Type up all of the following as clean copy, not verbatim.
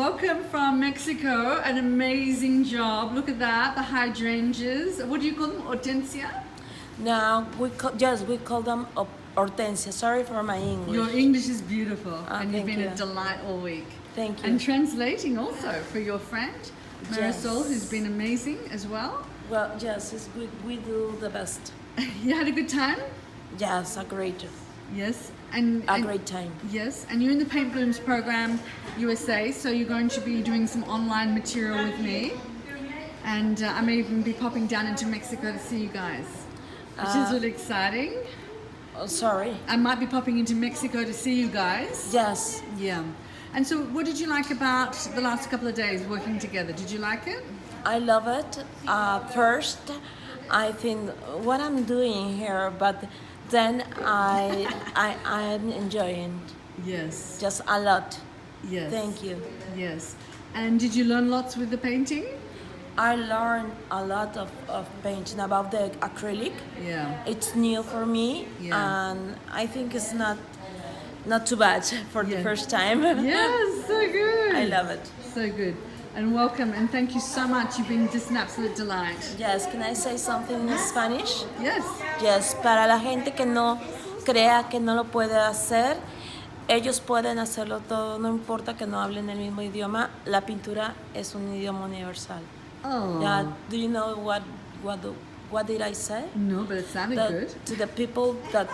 welcome from Mexico. An amazing job. Look at that, the hydrangeas. What do you call them? Hortensia? No, we call them hortensia. Sorry for my English. Your English is beautiful, and you've thank been you. a delight all week. Thank you. And translating also for your friend Marisol, Yes. who's been amazing as well. Well, yes, we do the best. You had a good time? Yes, a great Great time. Yes, and you're in the Paint Blooms program USA, so you're going to be doing some online material with me, and I may even be popping down into Mexico to see you guys, which is really exciting. Oh, sorry. I might be popping into Mexico to see you guys. Yes. Yeah. And so what did you like about the last couple of days working together? Did you like it? I love it. First, I think what I'm doing here, but then I'm enjoying Yes. just a lot. Yes. Thank you. Yes. And did you learn lots with the painting? I learned a lot of painting about the acrylic. Yeah. It's new for me, Yeah. and I think it's not too bad for the first time. Yes, so good. I love it. So good. And welcome, and thank you so much. You've been just an absolute delight. Yes, can I say something in Spanish? Yes. Yes, para la gente que no crea que no lo puede hacer, ellos pueden hacerlo todo, no importa que no hablen el mismo idioma, la pintura es un idioma universal. Oh. Yeah, do you know what did I say? No, but it sounded That good. to the people that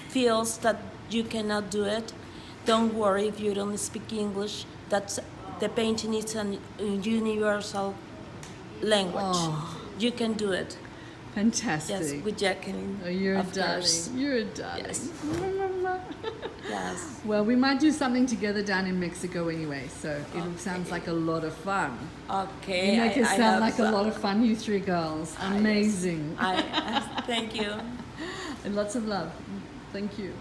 feels that you cannot do it, don't worry if you don't speak English. That's the painting is a universal language. Oh. You can do it. Fantastic. Yes, with Jacqueline. Oh, you're a of darling. course. You're a darling. Yes. Yes. Well, we might do something together down in Mexico anyway, so it sounds like a lot of fun. Okay. You make it I sound hope like so. a lot of fun, you three girls. Amazing. Thank you. And lots of love. Thank you.